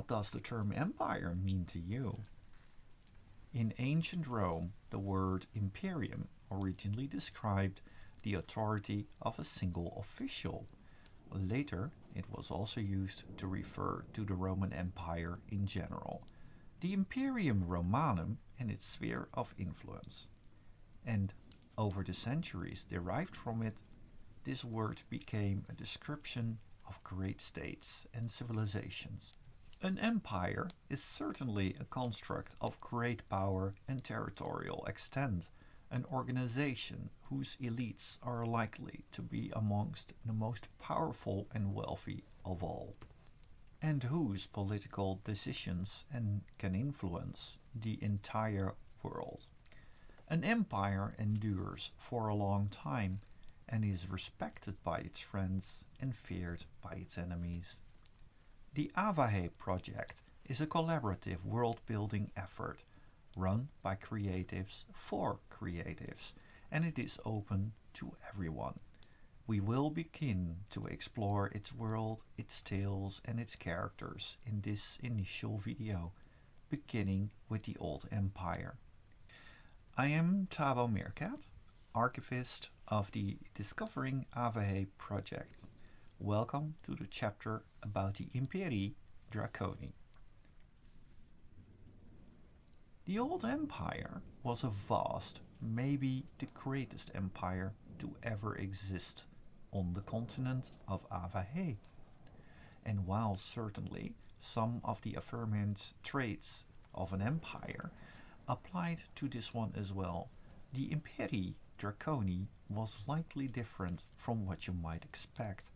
What does the term empire mean to you? In ancient Rome, the word imperium originally described the authority of a single official. Later, it was also used to refer to the Roman Empire in general, the Imperium Romanum and its sphere of influence. And over the centuries derived from it, this word became a description of great states and civilizations. An empire is certainly a construct of great power and territorial extent, an organization whose elites are likely to be amongst the most powerful and wealthy of all, and whose political decisions can influence the entire world. An empire endures for a long time and is respected by its friends and feared by its enemies. The Áváhé Project is a collaborative world-building effort run by creatives for creatives, and it is open to everyone. We will begin to explore its world, its tales and its characters in this initial video, beginning with the Old Empire. I am Thabo Meerkat, archivist of the Discovering Áváhé Project. Welcome to the chapter about the Imperii Draconi. The Old Empire was a vast, maybe the greatest empire to ever exist on the continent of Áváhé. And while certainly some of the affirmed traits of an empire applied to this one as well, the Imperii Draconi was likely different from what you might expect.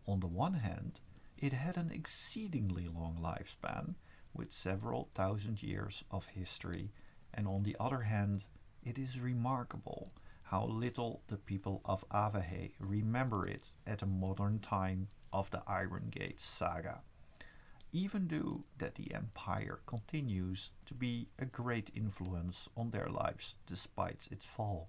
On the one hand, it had an exceedingly long lifespan, with several thousand years of history, and on the other hand, it is remarkable how little the people of Áváhé remember it at the modern time of the Iron Gate saga, even though that the empire continues to be a great influence on their lives despite its fall.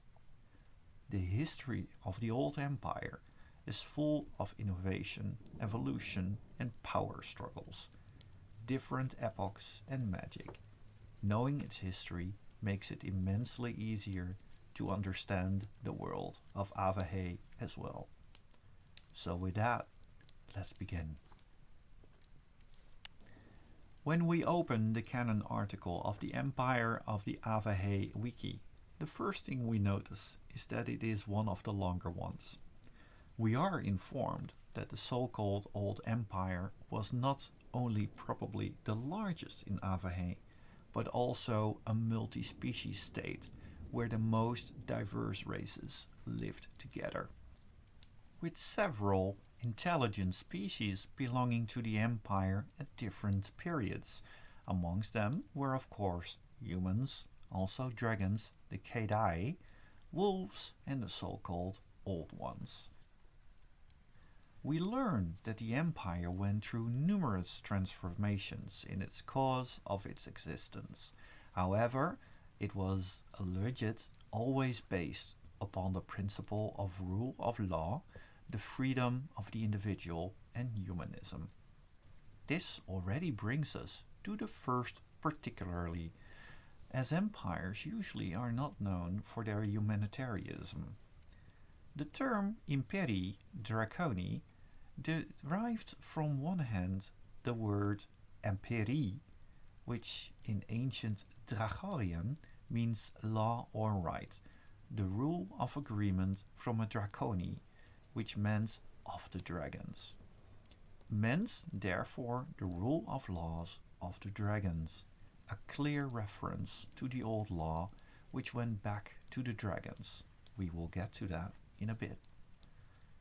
The history of the Old Empire is full of innovation, evolution, and power struggles, different epochs and magic. Knowing its history makes it immensely easier to understand the world of Áváhé as well. So with that, let's begin. When we open the canon article of the Empire of the Áváhé wiki, the first thing we notice is that it is one of the longer ones. We are informed that the so-called Old Empire was not only probably the largest in Áváhé, but also a multi-species state where the most diverse races lived together, with several intelligent species belonging to the empire at different periods. Amongst them were of course humans, also dragons, the Kedai, wolves and the so-called Old Ones. We learn that the empire went through numerous transformations in its cause of its existence. However, it was alleged always based upon the principle of rule of law, the freedom of the individual, and humanism. This already brings us to the first particularly, as empires usually are not known for their humanitarianism. The term Imperii Draconi derived from one hand the word Imperii, which in ancient Draconian means law or right, the rule of agreement from a Draconi, which meant of the dragons. Meant therefore the rule of laws of the dragons, a clear reference to the old law which went back to the dragons. We will get to that in a bit.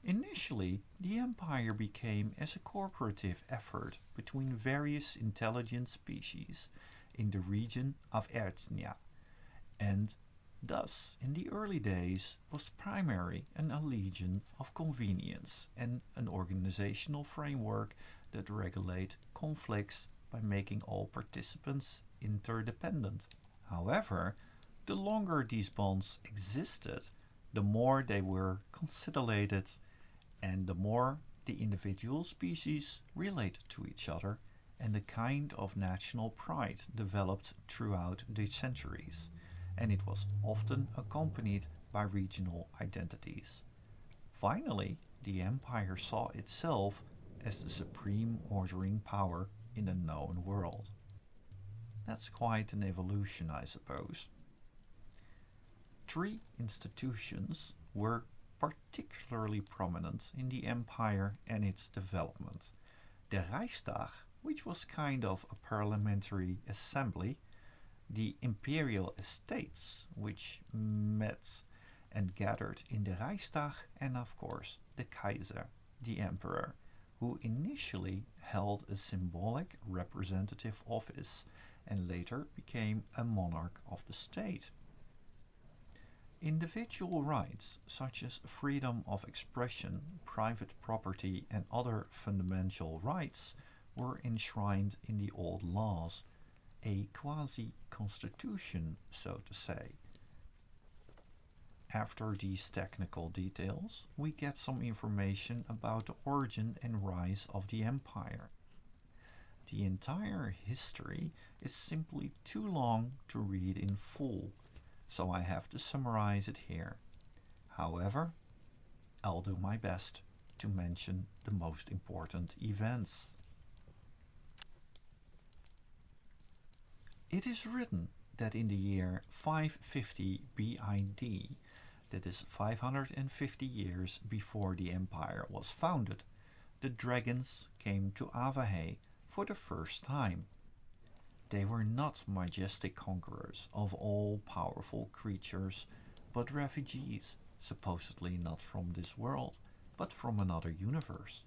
Initially, the empire became as a cooperative effort between various intelligent species in the region of Erznia, and thus in the early days was primarily an allegiance of convenience and an organizational framework that regulate conflicts by making all participants interdependent. However, the longer these bonds existed, the more they were consolidated and the more the individual species related to each other and a kind of national pride developed throughout the centuries, and it was often accompanied by regional identities. Finally, the empire saw itself as the supreme ordering power in the known world. That's quite an evolution, I suppose. Three institutions were particularly prominent in the empire and its development: the Reichstag, which was kind of a parliamentary assembly, the imperial estates, which met and gathered in the Reichstag, and of course the Kaiser, the emperor, who initially held a symbolic representative office and later became a monarch of the state. Individual rights such as freedom of expression, private property, and other fundamental rights were enshrined in the old laws, a quasi constitution, so to say. After these technical details, we get some information about the origin and rise of the empire. The entire history is simply too long to read in full, so I have to summarize it here. However, I'll do my best to mention the most important events. It is written that in the year 550 BID, that is 550 years before the empire was founded, the dragons came to Áváhé for the first time. They were not majestic conquerors of all-powerful creatures, but refugees, supposedly not from this world, but from another universe.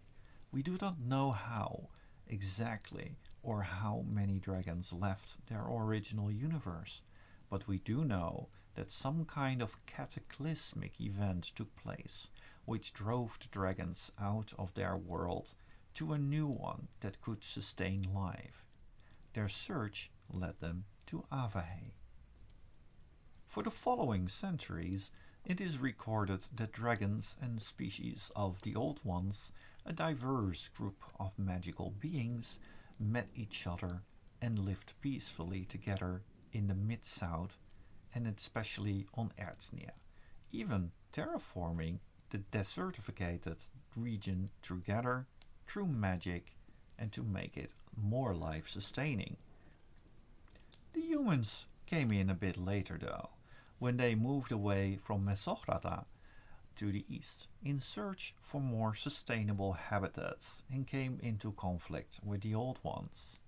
We do not know how exactly or how many dragons left their original universe, but we do know that some kind of cataclysmic event took place, which drove the dragons out of their world to a new one that could sustain life. Their search led them to Áváhé. For the following centuries, it is recorded that dragons and species of the Old Ones, a diverse group of magical beings, met each other and lived peacefully together in the Mid-South and especially on Erznia, even terraforming the desertificated region together through magic and to make it more life-sustaining. The humans came in a bit later though, when they moved away from Mesocrata to the east in search for more sustainable habitats and came into conflict with the Old Ones.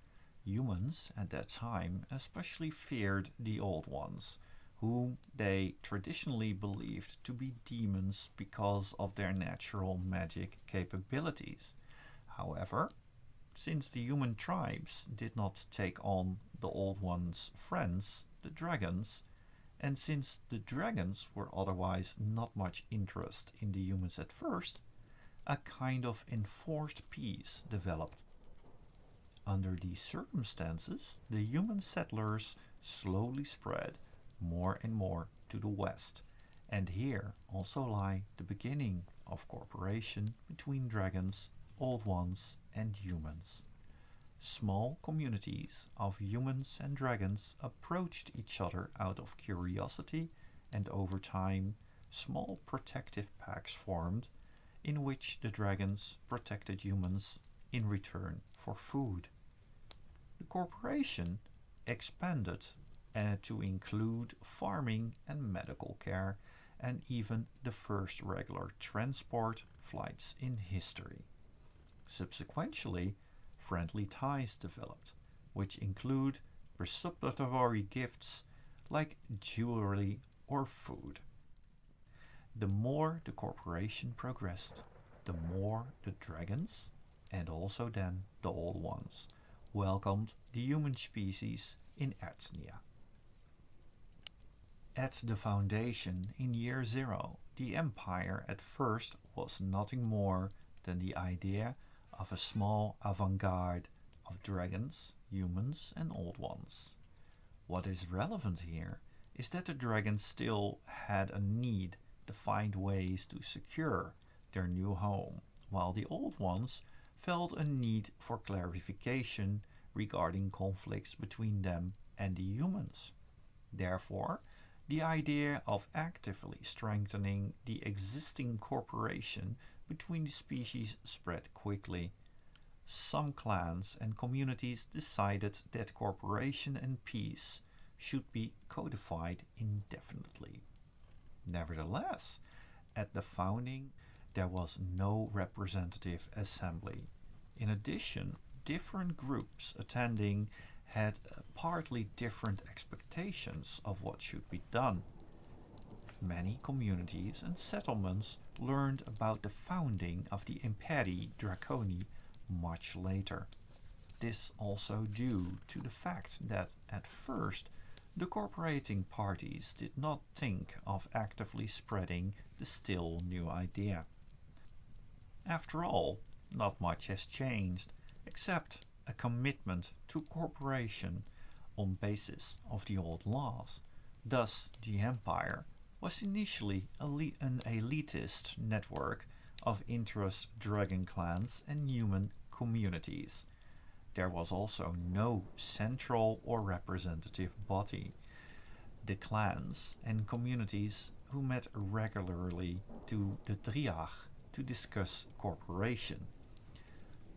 Humans at that time especially feared the Old Ones, whom they traditionally believed to be demons because of their natural magic capabilities. However, since the human tribes did not take on the Old Ones' friends, the dragons, and since the dragons were otherwise not much interest in the humans at first, a kind of enforced peace developed. Under these circumstances, the human settlers slowly spread more and more to the west, and here also lie the beginning of cooperation between dragons, Old Ones, and humans. Small communities of humans and dragons approached each other out of curiosity, and over time, small protective packs formed in which the dragons protected humans in return for food. The corporation expanded to include farming and medical care, and even the first regular transport flights in history. Subsequently, friendly ties developed, which include precipitatory gifts like jewelry or food. The more the corporation progressed, the more the dragons, and also then the Old Ones, welcomed the human species in Erznia. At the foundation in year 0, the empire at first was nothing more than the idea of a small avant-garde of dragons, humans, and Old Ones. What is relevant here is that the dragons still had a need to find ways to secure their new home, while the Old Ones felt a need for clarification regarding conflicts between them and the humans. Therefore, the idea of actively strengthening the existing cooperation between the species spread quickly. Some clans and communities decided that cooperation and peace should be codified indefinitely. Nevertheless, at the founding, there was no representative assembly. In addition, different groups attending had partly different expectations of what should be done. Many communities and settlements learned about the founding of the Imperii Draconi much later. This also due to the fact that at first the cooperating parties did not think of actively spreading the still new idea. After all, not much has changed except a commitment to cooperation on basis of the old laws. Thus, the empire was initially an elitist network of interest dragon clans and human communities. There was also no central or representative body. The clans and communities who met regularly to the Triach to discuss cooperation.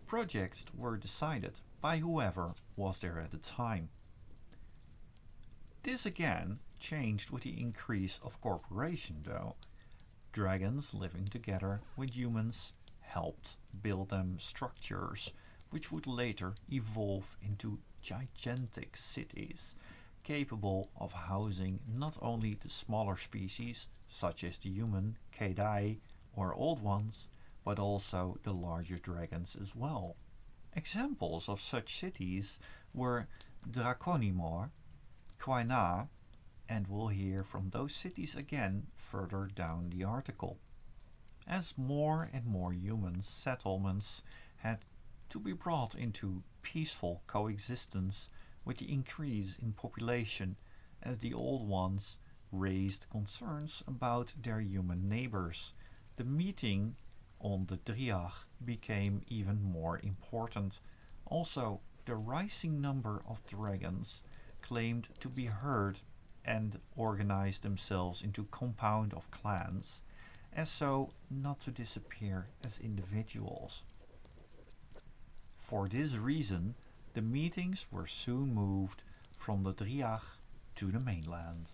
Projects were decided by whoever was there at the time. This again changed with the increase of cooperation though. Dragons living together with humans helped build them structures which would later evolve into gigantic cities capable of housing not only the smaller species such as the human, Kedai or old ones, but also the larger dragons as well. Examples of such cities were Draconimor, Quina, and we'll hear from those cities again further down the article. As more and more human settlements had to be brought into peaceful coexistence with the increase in population, as the old ones raised concerns about their human neighbors, the meeting on the Driach became even more important. Also, the rising number of dragons claimed to be heard and organized themselves into compound of clans, as so not to disappear as individuals. For this reason, the meetings were soon moved from the Driach to the mainland.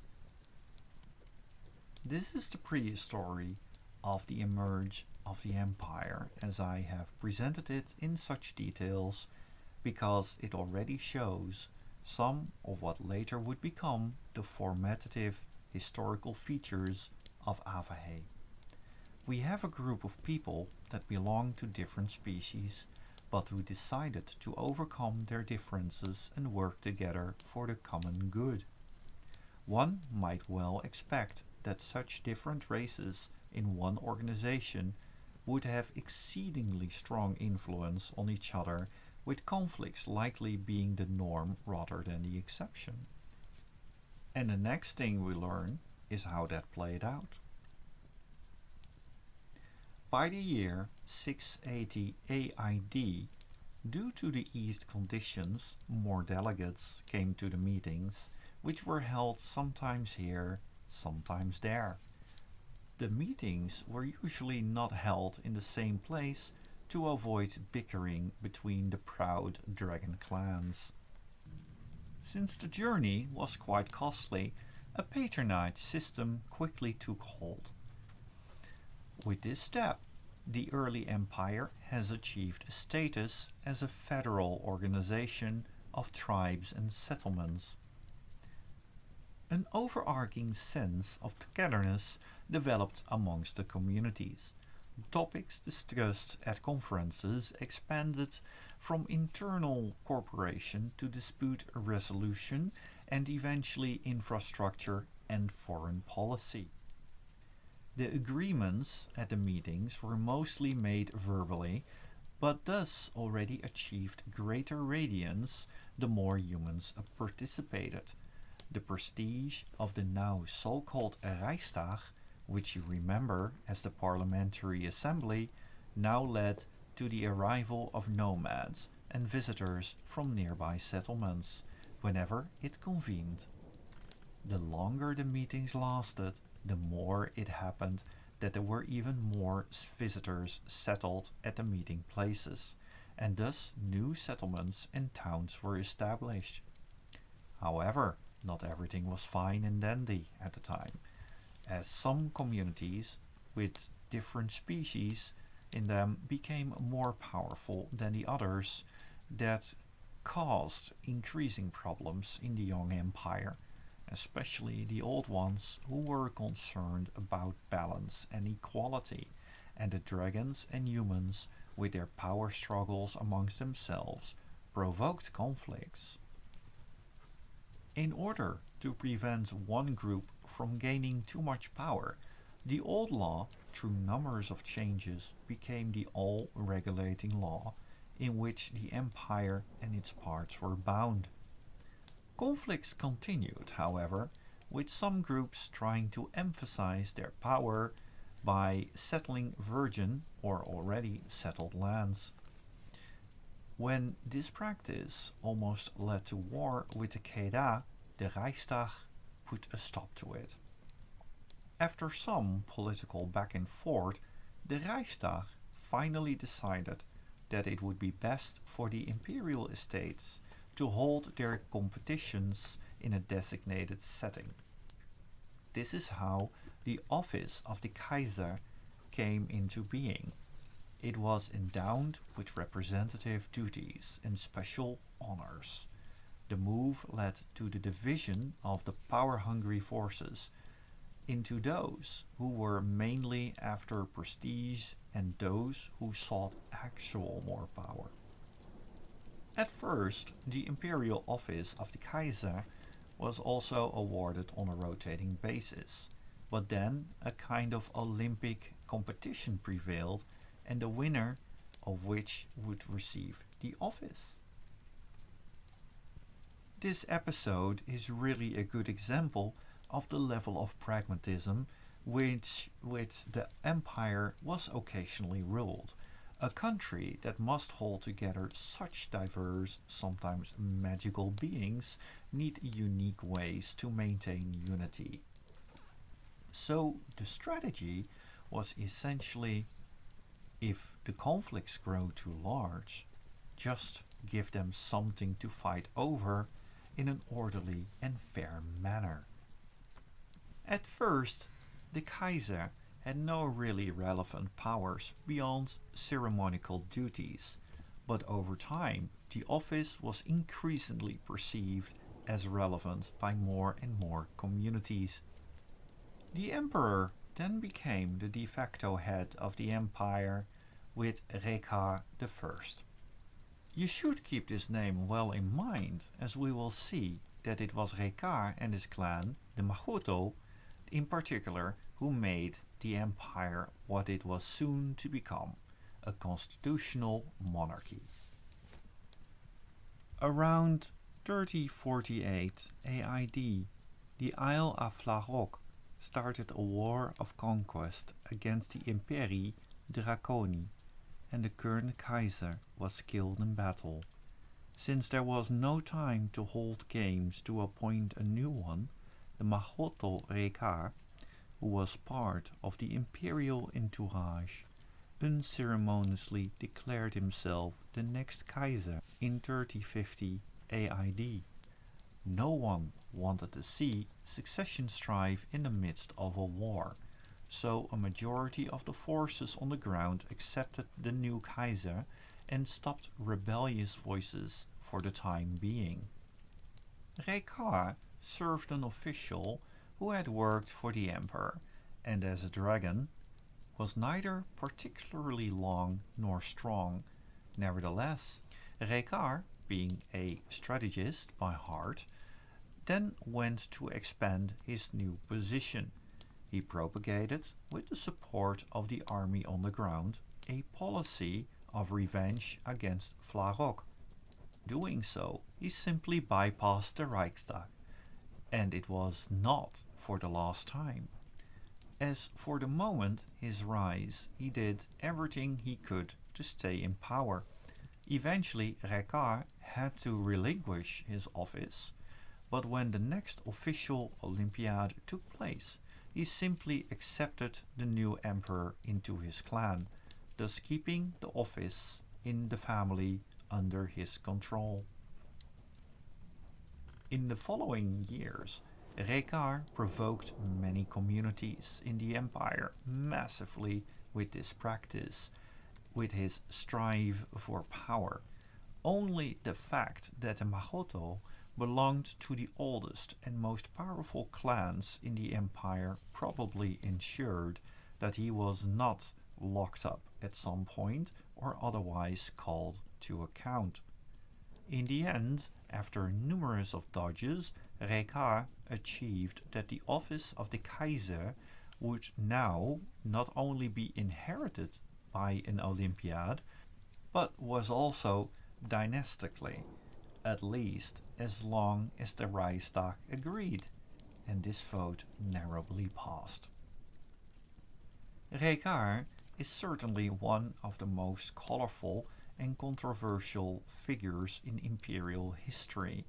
This is the prehistory of the emerge of the empire as I have presented it in such details because it already shows some of what later would become the formative historical features of Áváhé. We have a group of people that belong to different species but who decided to overcome their differences and work together for the common good. One might well expect that such different races in one organization would have exceedingly strong influence on each other, with conflicts likely being the norm rather than the exception. And the next thing we learn is how that played out. By the year 680 AID, due to the eased conditions, more delegates came to the meetings, which were held sometimes here, sometimes there. The meetings were usually not held in the same place to avoid bickering between the proud dragon clans. Since the journey was quite costly, a patronage system quickly took hold. With this step, the early empire has achieved a status as a federal organization of tribes and settlements. An overarching sense of togetherness developed amongst the communities. Topics discussed at conferences expanded from internal cooperation to dispute resolution and eventually infrastructure and foreign policy. The agreements at the meetings were mostly made verbally, but thus already achieved greater radiance the more humans participated. The prestige of the now so-called Reichstag, which you remember as the Parliamentary Assembly, now led to the arrival of nomads and visitors from nearby settlements, whenever it convened. The longer the meetings lasted, the more it happened that there were even more visitors settled at the meeting places, and thus new settlements and towns were established. However, not everything was fine and dandy at the time, as some communities with different species in them became more powerful than the others, that caused increasing problems in the young empire, especially the old ones who were concerned about balance and equality, and the dragons and humans with their power struggles amongst themselves provoked conflicts. In order to prevent one group from gaining too much power, the old law, through numbers of changes, became the all-regulating law in which the empire and its parts were bound. Conflicts continued, however, with some groups trying to emphasize their power by settling virgin or already settled lands. When this practice almost led to war with the Keda, the Reichstag put a stop to it. After some political back and forth, the Reichstag finally decided that it would be best for the imperial estates to hold their competitions in a designated setting. This is how the office of the Kaiser came into being. It was endowed with representative duties and special honors. The move led to the division of the power-hungry forces into those who were mainly after prestige and those who sought actual more power. At first, the imperial office of the Kaiser was also awarded on a rotating basis, but then a kind of Olympic competition prevailed, and the winner of which would receive the office. This episode is really a good example of the level of pragmatism which the empire was occasionally ruled. A country that must hold together such diverse, sometimes magical beings need unique ways to maintain unity. So the strategy was essentially, if the conflicts grow too large, just give them something to fight over in an orderly and fair manner. At first, the Kaiser had no really relevant powers beyond ceremonial duties, but over time the office was increasingly perceived as relevant by more and more communities. The emperor then became the de facto head of the empire with Raecar I. You should keep this name well in mind, as we will see that it was Raecar and his clan, the Magotho, in particular, who made the empire what it was soon to become, a constitutional monarchy. Around 3048 AID, the Isle of Flarok started a war of conquest against the Imperii Draconi, and the current Kaiser was killed in battle. Since there was no time to hold games to appoint a new one, the Magotho Raecar, who was part of the imperial entourage, unceremoniously declared himself the next Kaiser in 3050 AID. No one wanted to see succession strife in the midst of a war, so a majority of the forces on the ground accepted the new Kaiser and stopped rebellious voices for the time being. Raecar served an official who had worked for the emperor, and as a dragon, was neither particularly long nor strong. Nevertheless, Raecar, being a strategist by heart, then went to expand his new position. He propagated, with the support of the army on the ground, a policy of revenge against Flarok. Doing so, he simply bypassed the Reichstag, and it was not for the last time. As for the moment his rise, he did everything he could to stay in power. Eventually, Raecar had to relinquish his office, but when the next official Olympiad took place, he simply accepted the new emperor into his clan, thus keeping the office in the family under his control. In the following years, Raecar provoked many communities in the empire massively with this practice, with his strive for power. Only the fact that the Magotho belonged to the oldest and most powerful clans in the empire probably ensured that he was not locked up at some point or otherwise called to account. In the end, after numerous of dodges, Raecar achieved that the office of the Kaiser would now not only be inherited by an Olympiad, but was also dynastically, at least as long as the Reichstag agreed, and this vote narrowly passed. Raecar is certainly one of the most colorful and controversial figures in imperial history.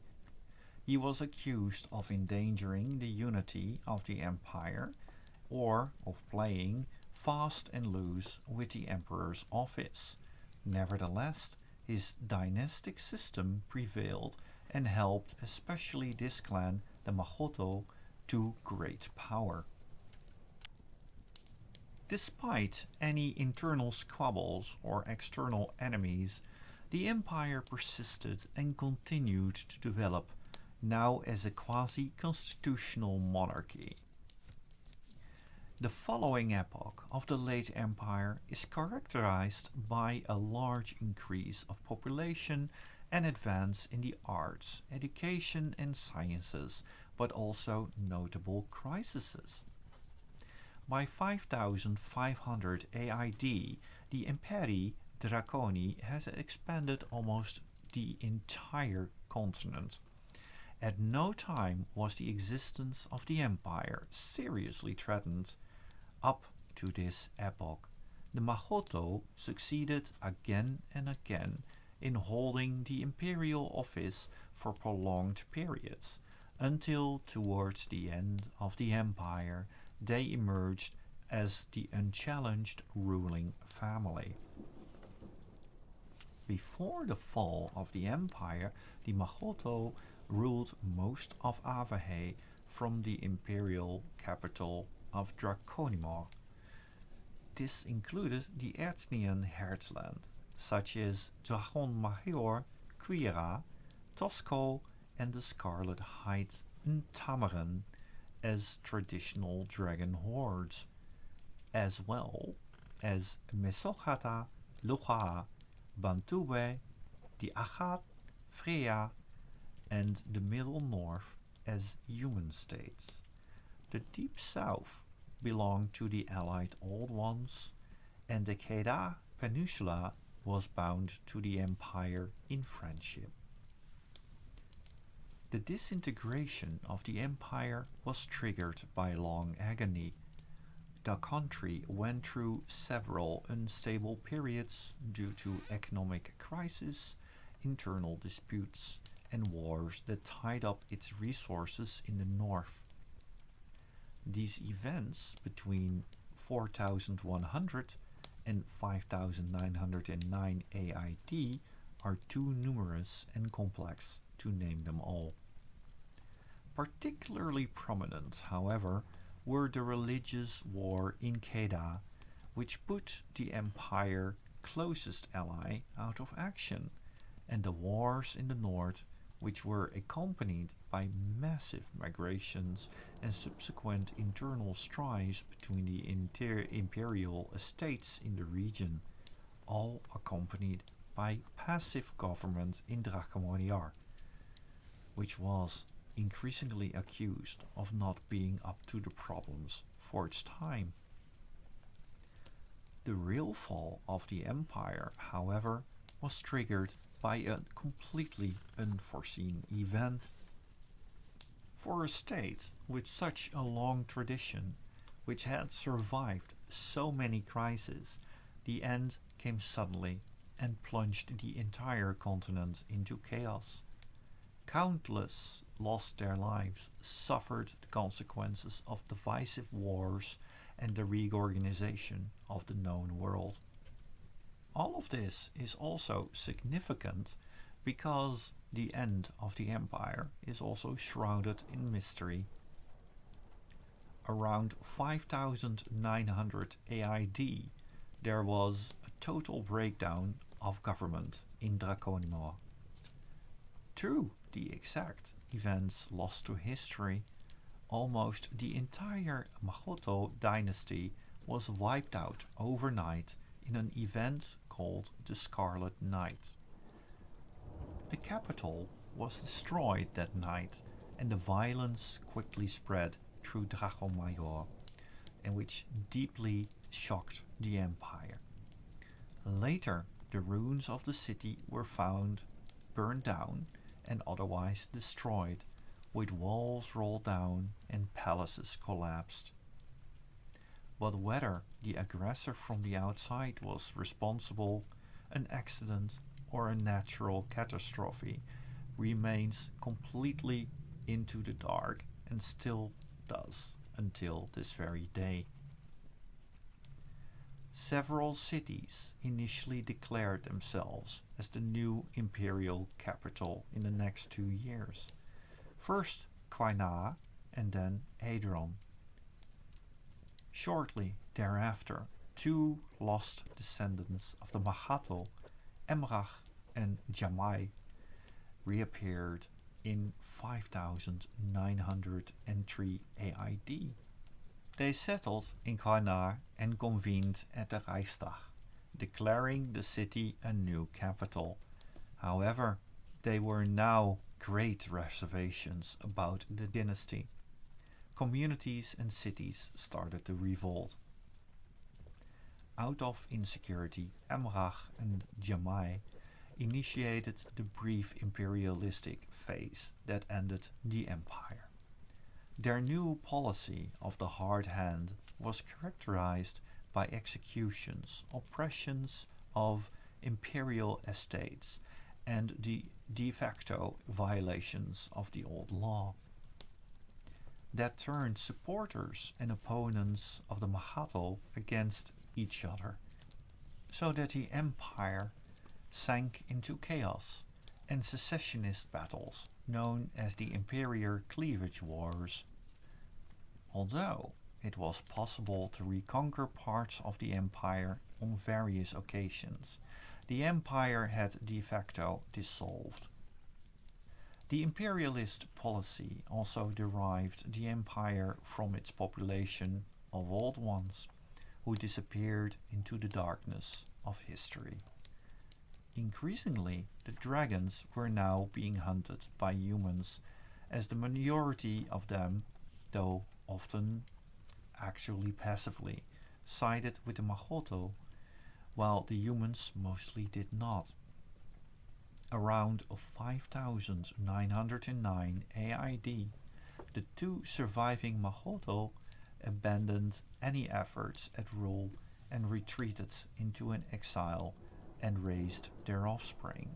He was accused of endangering the unity of the empire or of playing fast and loose with the emperor's office. Nevertheless, his dynastic system prevailed and helped especially this clan, the Magotho, to great power. Despite any internal squabbles or external enemies, the empire persisted and continued to develop, now as a quasi-constitutional monarchy. The following epoch of the late empire is characterized by a large increase of population and advance in the arts, education and sciences, but also notable crises. By 5500 AID, the Imperii Draconi has expanded almost the entire continent. At no time was the existence of the empire seriously threatened. Up to this epoch, the Magotho succeeded again and again in holding the imperial office for prolonged periods, until towards the end of the empire they emerged as the unchallenged ruling family. Before the fall of the empire, the Magotho ruled most of Áváhé from the imperial capital of Draconimor. This included the Earthnian herdsland, such as Dragon Major, Quira, Tosco, and the Scarlet Night Tamaren as traditional dragon hordes, as well as Mesogata, Lucha, Bantube, the Agat, Freya, and the Middle North as human states. The Deep South belonged to the allied Old Ones, and the Kedah Peninsula was bound to the empire in friendship. The disintegration of the empire was triggered by long agony. The country went through several unstable periods due to economic crisis, internal disputes, and wars that tied up its resources in the north. These events between 4100 and 5909 AID are too numerous and complex to name them all. Particularly prominent, however, were the religious war in Kedah, which put the empire's closest ally out of action, and the wars in the north, which were accompanied by massive migrations and subsequent internal strife between the imperial estates in the region, all accompanied by passive government in Dracomoniar, which was increasingly accused of not being up to the problems for its time. The real fall of the empire, however, was triggered by a completely unforeseen event. For a state with such a long tradition, which had survived so many crises, the end came suddenly and plunged the entire continent into chaos. Countless lost their lives, suffered the consequences of divisive wars and the reorganization of the known world. All of this is also significant because the end of the empire is also shrouded in mystery. Around 5900 AID, there was a total breakdown of government in Draconimor. Through the exact events lost to history, almost the entire Magotho dynasty was wiped out overnight in an event called the Scarlet Night. The capital was destroyed that night, and the violence quickly spread through Dracomajor, and which deeply shocked the empire. Later, the ruins of the city were found, burned down, and otherwise destroyed, with walls rolled down and palaces collapsed. But whether the aggressor from the outside was responsible, an accident, or a natural catastrophe remains completely into the dark and still does until this very day. Several cities initially declared themselves as the new imperial capital in the next 2 years. First Quina and then Adron. Shortly thereafter, 2 lost descendants of the Magotho, Emrag and Jumai, reappeared in 5903 AID. They settled in Quina and convened at the Reichstag, declaring the city a new capital. However, there were now great reservations about the dynasty. Communities and cities started to revolt. Out of insecurity, Emrag and Jumai initiated the brief imperialistic phase that ended the empire. Their new policy of the hard hand was characterized by executions, oppressions of imperial estates, and the de facto violations of the old law. That turned supporters and opponents of the Magotho against each other, so that the empire sank into chaos and secessionist battles known as the Imperial Cleavage Wars. Although it was possible to reconquer parts of the empire on various occasions, the empire had de facto dissolved. The imperialist policy also derived the empire from its population of old ones, who disappeared into the darkness of history. Increasingly, the dragons were now being hunted by humans, as the majority of them, though often actually passively, sided with the Magotho, while the humans mostly did not. Around 5909 AID, the 2 surviving Magotho abandoned any efforts at rule and retreated into an exile and raised their offspring.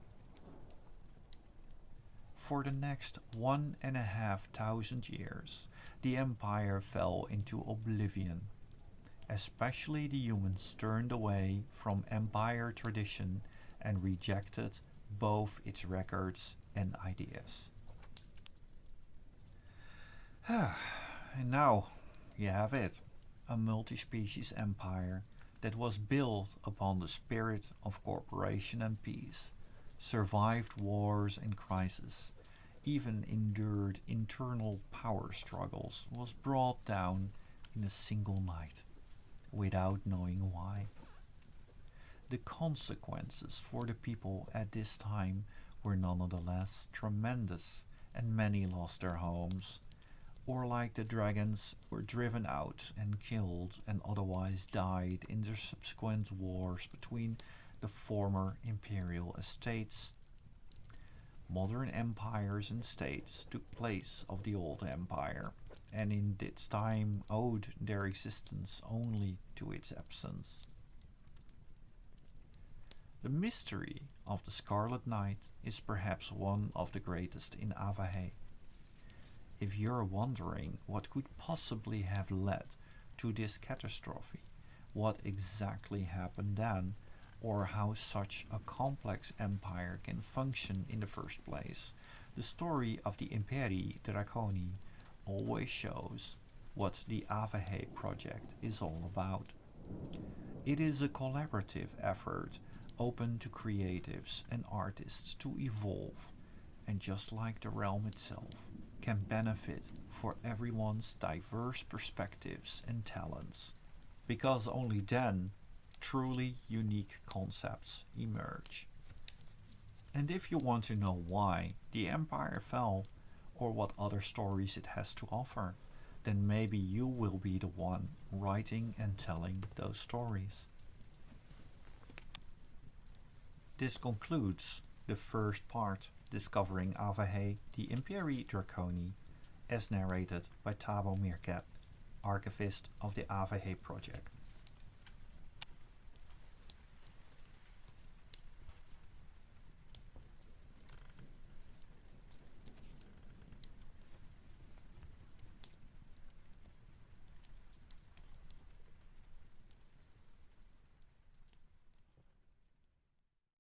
For the next 1,500 years, the empire fell into oblivion. Especially the humans turned away from empire tradition and rejected both its records and ideas. And now you have it, a multi-species empire that was built upon the spirit of cooperation and peace, survived wars and crises, even endured internal power struggles, was brought down in a single night, without knowing why. The consequences for the people at this time were nonetheless tremendous, and many lost their homes, or like the dragons, were driven out and killed and otherwise died in the subsequent wars between the former imperial estates. Modern empires and states took place of the old empire, and in its time owed their existence only to its absence. The mystery of the Scarlet Night is perhaps one of the greatest in Áváhé. If you're wondering what could possibly have led to this catastrophe, what exactly happened then, or how such a complex empire can function in the first place, the story of the Imperii Draconi always shows what the Áváhé Project is all about. It is a collaborative effort open to creatives and artists to evolve, and just like the realm itself, can benefit for everyone's diverse perspectives and talents, because only then truly unique concepts emerge. And if you want to know why the empire fell or what other stories it has to offer, then maybe you will be the one writing and telling those stories. This concludes the first part, discovering Áváhé, the Imperii Draconi, as narrated by Thabo Meerkat, archivist of the Áváhé Project.